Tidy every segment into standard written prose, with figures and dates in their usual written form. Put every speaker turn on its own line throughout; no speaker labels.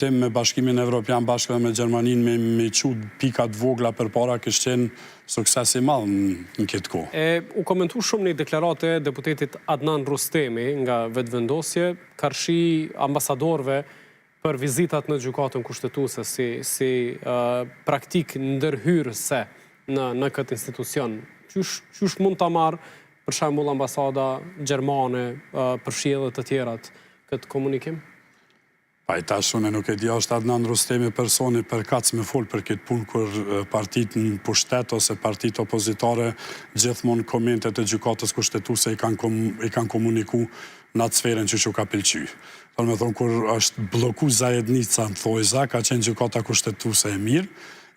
tim me Bashkimin Evropian bashkë dhe me Gjermaninë me qut pikat vogla për para kështë qenë sukses i madh në këtë kohë.
U komentu shumë një deklarate e deputetit Adnan Rustemi nga vetëvendosje, karshi ambasadorëve për vizitat në gjykatën kushtetuese si praktik ndërhyrëse në këtë institucion. Qysh mund ta marrë për shembull ambasada gjermane, përfshirë të tjerat këtë komunikim?
Pa i tash unë nuk e di është Adnan Rustemi personi përkatës me folë për këtë punë kur partit në pushtet ose partit opozitare gjithmonë komentet e gjykatës kushtetuese i kanë komuniku në atë sferën që ka pëlqy. Do me thonë kur është bloku zajednica në thojza, ka qenë gjykata kushtetuese e mirë,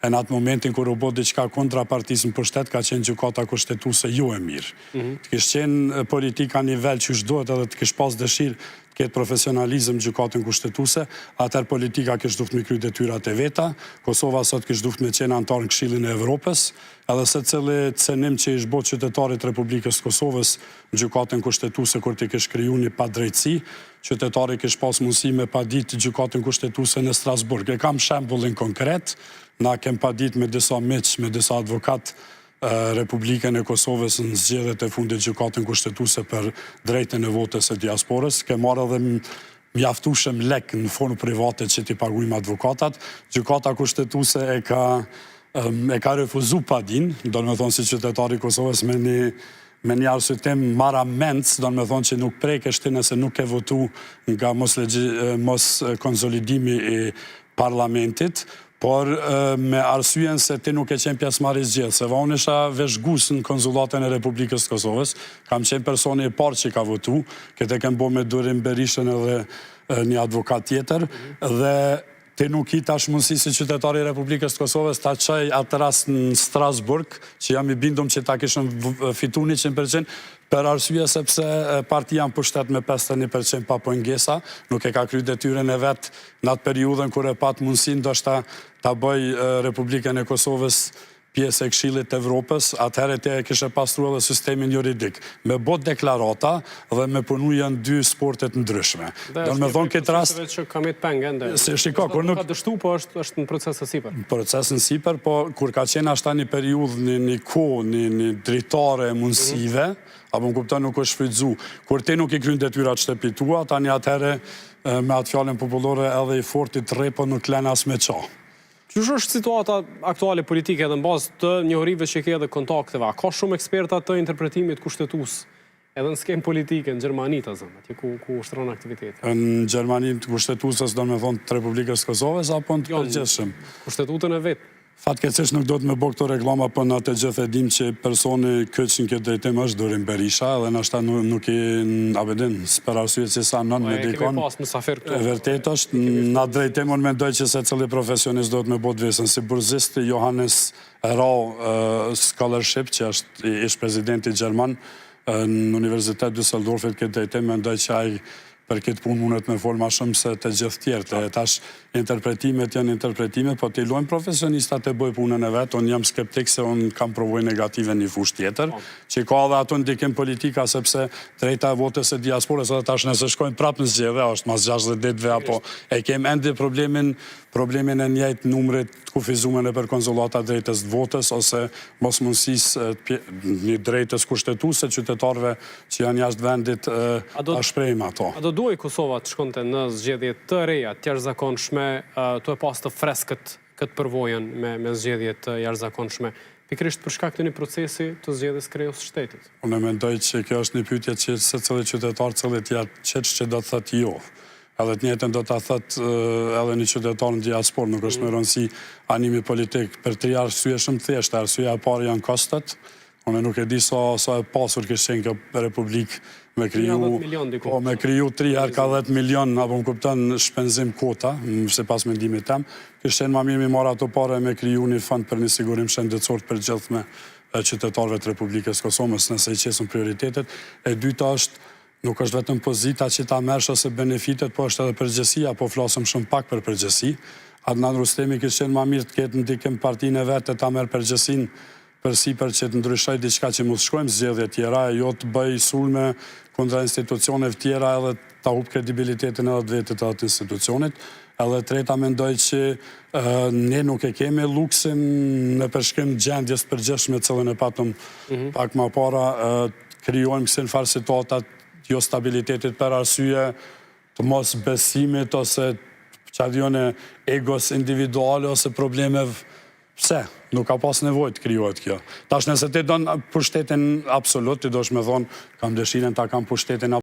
e në atë momentin kur u bë diçka kontra partisë në pushtet, ka qenë gjykata kushtetuese jo e mirë. Të kishë qenë politika nivel që shdohet edhe të kishë pas dëshirë të ketë profesionalizëm gjykatën kushtetuese, atër politika kishë duft me kry detyrat e veta, Kosova sot kishë duft me qenë antar në Këshillin e Evropës, edhe se cili cenim që ishë bot qytetarit Republikës Kosovës në gjykatën kushtetuese kur të kishë kriju një padrejtësi, qytetari kishë pas mundësi me padit gjykatën kushtetuese në Strasburg. E kam shembullin konkret, na kem padit me disa miq, me disa advokat Republikën e Kosovës në zgjedhjet e fundit gjykatën kushtetuese për drejtën e votës së diasporës. Ke marrë edhe mjaftueshëm lek në formë private që t'i paguajmë advokatat. Gjykata kushtetuese e ka refuzu padin, do me thonë si qytetari i Kosovës me një arsyetim marramendës, do me thonë që nuk prekeshti nëse nuk e votu nga mos konsolidimi i parlamentit, por me arsyen se ti nuk e qenë pjesëmarrës gjithë, se unë isha veshgus në konsulatën e Republikës Kosovës, kam qenë personi i parë që ka votu, këtë e kem bo me Durim Berishën edhe një advokat tjetër, dhe ti nuk i tash mundësi si qytetari i Republikës Kosovës ta qaj atë rast në Strasburg, që jam i bindum që ta kishën fitu 100%, për arsye sepse partia në pushtet me 51% pa pengesa, nuk e ka kry detyrën e vetë në atë periudhën kur e pat mundësin do shta ta bëj Republikën e Kosovës pjesë e Këshillit të Evropës, atëherë te kishe pastru edhe sistemin juridik. Me bot deklarata dhe me punu janë dy sportet ndryshme. Do me thonë këtë rast...
Dhe që kam jetë pengë, ende.
Se shiko, kur nuk...
Ka dështu, po është në proces në siper.
Proces në siper, po kur ka qenë ashta një periudhë, një kohë, një dritare mundësive, apo më kupton nuk është shfrytzu. Kur ti nuk i kryen detyrat shtëpitua, tani atëherë me atë fjalën popullore edhe i fortit repo nuk len as me qa.
Qysh është situata aktuale politike dhe në bazë të njohurive që ke dhe kontakteve? Ka shumë eksperta të interpretimit kushtetues edhe në skemë politike në Gjermani të zëmë, atje ku ushtron aktiviteti?
Në Gjermani të kushtetuesës do me thonë të Republikës Kosovës, apo në të përgjithshëm?
Kustetutën e vetë.
Fatkeqësisht nuk do të me bo këto reklama, për në atë gjithë e dim që personi këtë që në këtë drejtim është Durim Berisha, dhe nështë nuk i në abedin, s'per arsye që sa nën me dikon. Vërtet është, në drejtim unë mendoj që se cili profesionist do të me bo të vesën, si burzisti Johannes Rau Scholarship, që është ish presidenti Gjerman në Universitet Düsseldorfit këtë drejtim, mendoj që ai për këtë punë mundet me folë ma shumë se të gjithë tjertë. Tash, interpretimet janë interpretimet, po të ilojnë profesionistat e bëj punën e vetë, unë jam skeptik se unë kam provoj negative një fush tjetër, që ka dhe ato ndikim politika, sepse drejta e votës e diasporës, edhe tash nëse shkojnë prapë në zgjedhje, është mas 60 ditëve, apo e kem endi problemin e njëjtë numrit të kufizume në për konsulata drejtës të votës, ose mos mundësis një drejtës kushtetuese qytetarëve që janë jashtë vendit a shprejmë ato.
A do duaj Kosova të shkonte në zgjedhje të reja, të jashtëzakonshme, të e pas të freskët këtë përvojën me zgjedhje të jashtëzakonshme, pikërisht për shkak të një procesi të zgjedhjes krejës shtetit?
Unë mendoj që kjo është një pyetje që se cili qytetar, cili tja qeç që do të thëtë jo. Edhe të njëjtën do të thëtë edhe një qytetar në diaspor, nuk është me rëndësi animi politik. Për tri arsye shumë thjeshtë, arsyeja e parë janë kostet. Unë nuk e di sa e pasur kështë qenë kjo republik me kriju 3 herë ka 10 milion, apo më kupton shpenzim kota, se pas mendimit tem, kështë qenë ma mirë mi marrë ato pare me kriju një fond për një sigurim shëndetësor për gjithme qytetarëve të Republikës Kosovës, nëse i qesën prioritetet. E dyta është, nuk është vetëm pozita që ta mersh ose benefitet, po është edhe përgjësia, po flasëm shumë pak për përgjësi. Adnan Rustemi kështë qenë ma mirë të ketë ndikim partinë e vetë ta merë përgjësin përsi për që të ndryshoj diçka që mos shkojmë zgjedhje tjera, jo të bëj sulme kundra institucioneve tjera edhe ta hup kredibilitetin edhe të vetit atë institucionit. Edhe treta mendoj që ne nuk e kemi luksin në përshkrim gjendjes përgjithshme cilën e patëm pak më para, krijojmë kësi në farë situatat jo stabilitetit për arsye të mos besimit ose qadjone egos individuale ose probleme. Pse? Nuk ka pas nevojë të krijohet kjo. Tash nëse ti don pushtetin absolut, ti dosh me thonë kam dëshirën ta kam pushtetin